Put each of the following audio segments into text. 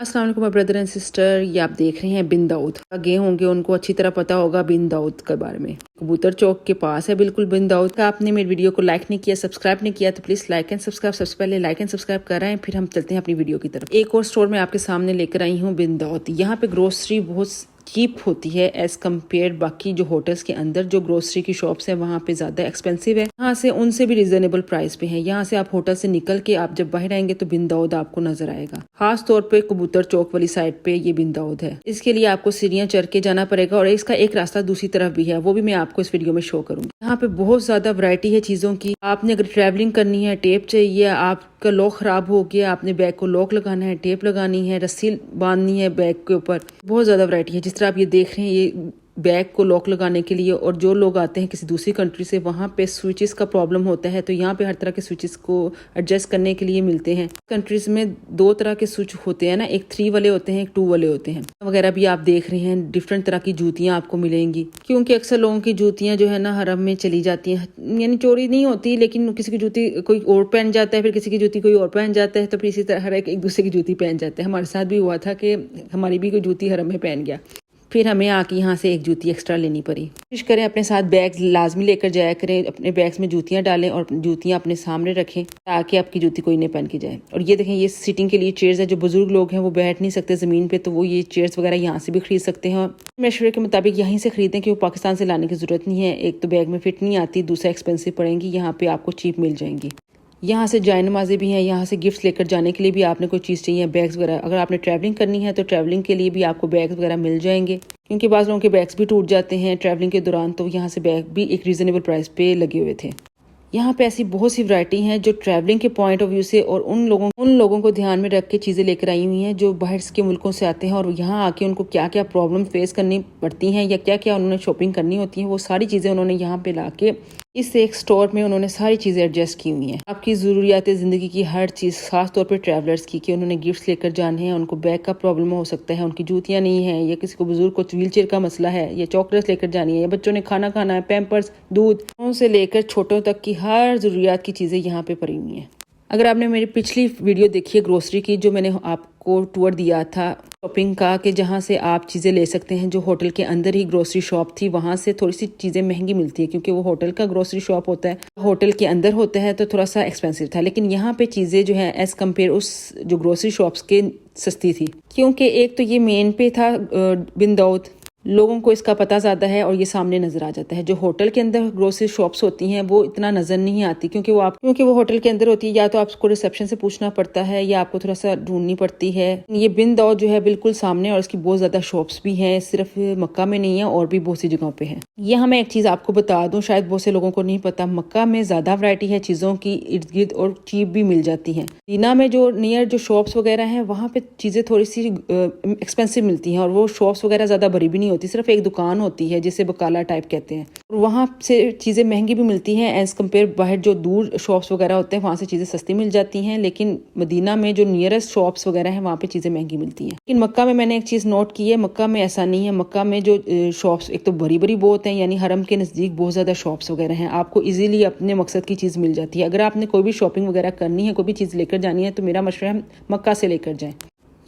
अस्सलाम वालेकुम my brother and sister. ये आप देख रहे हैं बिन दाऊद। गए होंगे, उनको अच्छी तरह पता होगा बिन दाऊद के बारे में। कबूतर चौक के पास है बिल्कुल बिन दाऊद का। आपने मेरी वीडियो को लाइक नहीं किया, सब्सक्राइब नहीं किया तो प्लीज लाइक एंड सब्सक्राइब। सबसे पहले लाइक एंड सब्सक्राइब कर रहे हैं, फिर हम चलते हैं अपनी वीडियो की तरफ। एक और स्टोर में आपके सामने लेकर आई हूँ बिन दाऊद। यहाँ पे ग्रोसरी बहुत चीप होती है एज कम्पेयर बाकी जो होटल्स के अंदर जो ग्रोसरी की शॉप्स है वहाँ पे ज्यादा एक्सपेंसिव है। यहाँ से उनसे भी रिजनेबल प्राइस पे है। यहाँ से आप होटल से निकल के आप जब बाहर आएंगे तो बिन दाऊद आपको नजर आएगा। खास तौर पे कबूतर चौक वाली साइड पे ये बिन दाऊद है। इसके लिए आपको सीढ़ियाँ चढ़ के जाना पड़ेगा और इसका एक रास्ता दूसरी तरफ भी है, वो भी मैं आपको इस वीडियो में शो करूंगी। यहाँ पे बहुत ज्यादा वैरायटी है चीजों की। आपने अगर ट्रैवलिंग करनी है, टेप चाहिए, आपका लॉक खराब हो गया, आपने बैग को लॉक लगाना है, टेप लगानी है, रस्सी बांधनी है बैग के ऊपर, बहुत ज्यादा वैरायटी है। जिस तरह आप ये देख रहे हैं, ये बैग को लॉक लगाने के लिए। और जो लोग आते हैं किसी दूसरी कंट्री से, वहाँ पे स्विचेस का प्रॉब्लम होता है, तो यहाँ पे हर तरह के स्विचेस को एडजस्ट करने के लिए मिलते हैं। कंट्रीज में दो तरह के स्विच होते हैं ना, एक 3 वाले होते हैं, एक 2 वाले होते हैं वगैरह भी आप देख रहे हैं। डिफरेंट तरह की जूतियां आपको मिलेंगी, क्योंकि अक्सर लोगों की जूतियां जो है ना हरम में चली जाती हैं, यानी चोरी नहीं होती, लेकिन किसी की जूती कोई और पहन जाता है, फिर किसी की जूती कोई और पहन जाता है, तो फिर इसी तरह हर एक दूसरे की जूती पहन जाते हैं। हमारे साथ भी हुआ था कि हमारी भी कोई जूती हरम में पहन गया, फिर हमें आके यहाँ से एक जूती एक्स्ट्रा लेनी पड़ी। कोशिश करें अपने साथ बैग लाजमी लेकर जाया करें, अपने बैग्स में जूतियां डालें और जूतियां अपने सामने रखें ताकि आपकी जूती कोई नहीं पहन के जाए। और ये देखें, ये सीटिंग के लिए चेयर्स है। जो बुजुर्ग लोग हैं वो बैठ नहीं सकते जमीन पे, तो वो ये चेयर्स वगैरह यहाँ से भी खरीद सकते हैं। मशवरे के मुताबिक यहीं से खरीदें, क्योंकि पाकिस्तान से लाने की जरूरत नहीं है। एक तो बैग में फिट नहीं आती, दूसरा एक्सपेंसिव पड़ेंगी। यहाँ पे आपको चीप मिल जाएंगी। यहाँ से जाय नमाज़ें भी हैं। यहाँ से गिफ्ट्स लेकर जाने के लिए भी आपने कोई चीज़ चाहिए, बैग्स वगैरह, अगर आपने ट्रैवलिंग करनी है तो ट्रैवलिंग के लिए भी आपको बैग्स वगैरह मिल जाएंगे, क्योंकि बाज़ लोगों के बैग्स भी टूट जाते हैं ट्रैवलिंग के दौरान। तो यहाँ से बैग भी एक रीजनेबल प्राइस पे लगे हुए थे। यहाँ पे ऐसी बहुत सी वैरायटी हैं जो ट्रैवलिंग के पॉइंट ऑफ व्यू से और उन लोगों को ध्यान में रख के चीज़ें लेकर आई हुई हैं जो बाहर के मुल्कों से आते हैं और यहाँ आके उनको क्या क्या प्रॉब्लम फेस करनी पड़ती हैं या क्या क्या उन्होंने शॉपिंग करनी होती है, वो सारी चीज़ें उन्होंने यहाँ पे ला के इस एक स्टोर में उन्होंने सारी चीज़ें एडजस्ट की हुई हैं। आपकी ज़रूरियात ज़िंदगी की हर चीज़, खास तौर पे ट्रैवलर्स की, कि उन्होंने गिफ्ट्स लेकर जाने हैं, उनको बैग का प्रॉब्लम हो सकता है, उनकी जूतियाँ नहीं हैं, या किसी को बुजुर्ग को व्हीलचेयर का मसला है, या चॉकलेट्स लेकर जानी है, या बच्चों ने खाना खाना है, पैम्पर्स, दूध से लेकर छोटों तक की हर ज़रूरियात की चीज़ें यहाँ पे पड़ी हुई हैं। अगर आपने मेरी पिछली वीडियो देखी है ग्रोसरी की, जो मैंने आपको टूर दिया था शॉपिंग का, कि जहाँ से आप चीज़ें ले सकते हैं, जो होटल के अंदर ही ग्रोसरी शॉप थी, वहाँ से थोड़ी सी चीज़ें महंगी मिलती है, क्योंकि वो होटल का ग्रोसरी शॉप होता है, होटल के अंदर होता है, तो थोड़ा सा एक्सपेंसिव था। लेकिन यहाँ पे चीज़ें जो है एज कम्पेयर उस जो ग्रोसरी शॉप्स के सस्ती थी, क्योंकि एक तो ये मेन पे था बिन दाऊद, लोगों को इसका पता ज़्यादा है और ये सामने नजर आ जाता है। जो होटल के अंदर ग्रोसरी शॉप्स होती हैं वो इतना नजर नहीं आती, क्योंकि वो होटल के अंदर होती है, या तो आपको रिसेप्शन से पूछना पड़ता है या आपको थोड़ा सा ढूंढनी पड़ती है। ये बिन दाऊद जो है बिल्कुल सामने, और इसकी बहुत ज्यादा शॉप्स भी हैं, सिर्फ मक्का में नहीं है और भी बहुत सी जगहों पे है। यहाँ मैं एक चीज आपको बता दूं, शायद बहुत से लोगों को नहीं पता, मक्का में ज्यादा वैरायटी है चीजों की, इर्द गिर्द, और चीप भी मिल जाती है। मदीना में जो नियर जो शॉप्स वगैरह है, वहाँ पे चीजें थोड़ी सी एक्सपेंसिव मिलती हैं, और वो शॉप्स वगैरह ज्यादा बड़ी भी नहीं होती, सिर्फ एक दुकान होती है जिसे बकाला टाइप कहते हैं। और वहाँ से चीज़ें महंगी भी मिलती हैं एज कम्पेयर बाहर जो दूर शॉप्स वगैरह होते हैं, वहाँ से चीज़ें सस्ती मिल जाती हैं। लेकिन मदीना में जो नियरेस्ट शॉप्स वगैरह हैं वहाँ पे चीज़ें महंगी मिलती हैं। लेकिन मक्का में मैंने एक चीज़ नोट की है, मक्का में ऐसा नहीं है। मक्का में जो शॉप्स एक तो बड़ी बड़ी बहुत हैं, यानी हरम के नज़दीक बहुत ज़्यादा शॉप्स वगैरह हैं, आपको ईजिली अपने मकसद की चीज़ मिल जाती है। अगर आपने कोई भी शॉपिंग वगैरह करनी है, कोई भी चीज़ लेकर जानी है, तो मेरा मशवरा है मक्का से लेकर जाएं।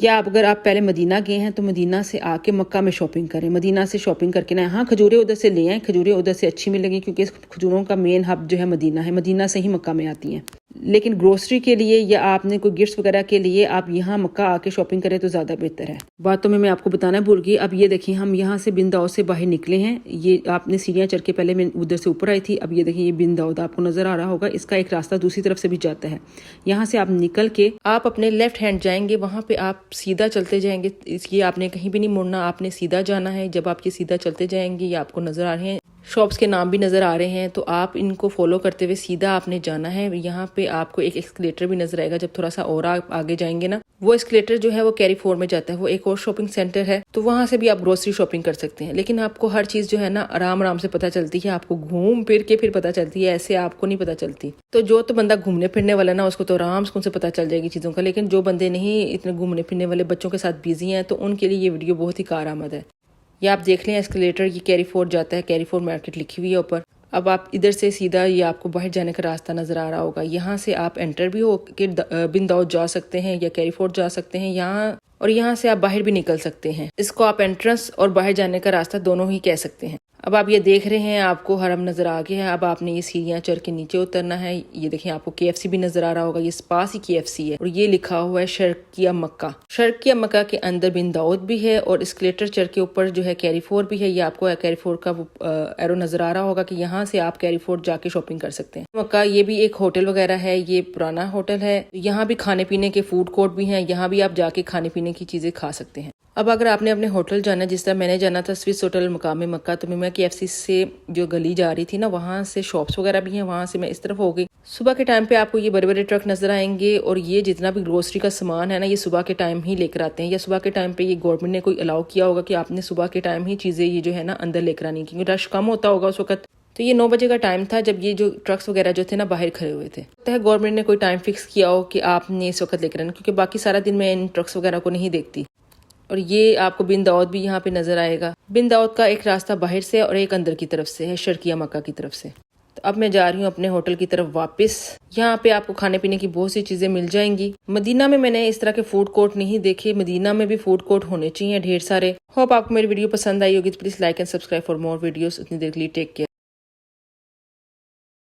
या अगर आप पहले मदीना गए हैं तो मदीना से आके मक्का में शॉपिंग करें। मदीना से शॉपिंग करके ना, हाँ खजूरें उधर से ले आएं, खजूरें उधर से अच्छी मिलेंगी, क्योंकि खजूरों का मेन हब जो है मदीना है, मदीना से ही मक्का में आती हैं। लेकिन ग्रोसरी के लिए या आपने कोई गिफ्ट्स वगैरह के लिए आप यहाँ मक्का आके शॉपिंग करें तो ज़्यादा बेहतर है। बातों में मैं आपको बताना भूल गई। अब ये देखिए, हम यहाँ से बिन दाऊद से बाहर निकले हैं। ये आपने सीढ़ियाँ चढ़ के, पहले मैं उधर से ऊपर आई थी, अब ये देखिए ये बिन दाऊद आपको नजर आ रहा होगा। इसका एक रास्ता दूसरी तरफ से भी जाता है। यहाँ से आप निकल के आप अपने लेफ्ट हैंड जाएंगे, वहाँ पे आप सीधा चलते जाएंगे। इसलिए आपने कहीं भी नहीं मुड़ना, आपने सीधा जाना है। जब आप ये सीधा चलते जाएंगे, ये आपको नजर आ रहे हैं, शॉप्स के नाम भी नजर आ रहे हैं, तो आप इनको फॉलो करते हुए सीधा आपने जाना है। यहाँ पे आपको एक एस्केलेटर भी नजर आएगा। जब थोड़ा सा और आप आगे जाएंगे ना, वो एस्केलेटर जो है वो कैरी 4 में जाता है, वो एक और शॉपिंग सेंटर है, तो वहां से भी आप ग्रोसरी शॉपिंग कर सकते हैं। लेकिन आपको हर चीज जो है ना आराम आराम से पता चलती है, आपको घूम फिर के फिर पता चलती है, ऐसे आपको नहीं पता चलती। तो जो तो बंदा घूमने फिरने वाला ना, उसको तो आराम से पता चल जाएगी चीजों का। लेकिन जो बंदे नहीं इतने घूमने फिरने वाले, बच्चों के साथ बिजी हैं, तो उनके लिए ये वीडियो बहुत ही कारआमद है। ये आप देख लें एस्केलेटर, ये कैरी 4 जाता है, कैरी 4 मार्केट लिखी हुई है ऊपर। अब आप इधर से सीधा ये आपको बाहर जाने का रास्ता नजर आ रहा होगा। यहाँ से आप एंटर भी हो के बिन दाऊद जा सकते हैं या कैरी 4 जा सकते हैं। यहाँ और यहाँ से आप बाहर भी निकल सकते हैं। इसको आप एंट्रेंस और बाहर जाने का रास्ता दोनों ही कह सकते हैं। अब आप ये देख रहे हैं, आपको हरम नजर आ गया है। अब आपने ये सीढ़ियाँ चढ़ के नीचे उतरना है। ये देखिए, आपको KFC भी नजर आ रहा होगा, ये पास ही KFC है और ये लिखा हुआ है शर्किया मक्का। शर्किया मक्का के अंदर बिन दाऊद भी है और एस्केलेटर चढ़ के ऊपर जो है कैरीफोर भी है। ये आपको कैरीफोर का एरो नजर आ रहा होगा कि यहाँ से आप कैरीफोर जाके शॉपिंग कर सकते हैं। मक्का ये भी एक होटल वगैरह है, ये पुराना होटल है। यहाँ भी खाने पीने के फूड कोर्ट भी हैं, यहाँ भी आप जाके खाने पीने की चीजें खा सकते हैं। अब अगर आपने अपने होटल जाना, जिस तरह मैंने जाना था स्विस होटल मुकाम मक्का, तो मैं KFC से जो गली जा रही थी ना, वहाँ से शॉप्स वगैरह भी हैं, वहाँ से मैं इस तरफ हो गई। सुबह के टाइम पे आपको ये बड़े बड़े ट्रक नजर आएंगे और ये जितना भी ग्रोसरी का सामान है ना, ये सुबह के टाइम ही लेकर आते हैं, या सुबह के टाइम पे ये गवर्नमेंट ने कोई अलाउ किया होगा कि आपने सुबह के टाइम ही चीजें ये जो है ना अंदर लेकर आनी, क्योंकि रश कम होता होगा उस वक्त। तो ये 9 बजे का टाइम था जब ये जो ट्रक्स वगैरह जो थे ना बाहर खड़े हुए थे। गवर्नमेंट ने कोई टाइम फिक्स किया हो कि आपने इस वक्त लेकर आना, क्योंकि बाकी सारा दिन मैं इन ट्रक्स वगैरह को नहीं देखती। और ये आपको बिन दाऊद भी यहाँ पे नजर आएगा। बिन दाऊद का एक रास्ता बाहर से और एक अंदर की तरफ से है, शर्किया मक्का की तरफ से। तो अब मैं जा रही हूँ अपने होटल की तरफ वापस। यहाँ पे आपको खाने पीने की बहुत सी चीजें मिल जाएंगी। मदीना में मैंने इस तरह के फूड कोर्ट नहीं देखे, मदीना में भी फूड कोर्ट होने चाहिए ढेर सारे। होप आपको मेरी वीडियो पसंद आई होगी, तो please like and subscribe for more videos. उतनी देर के लिए टेक केयर।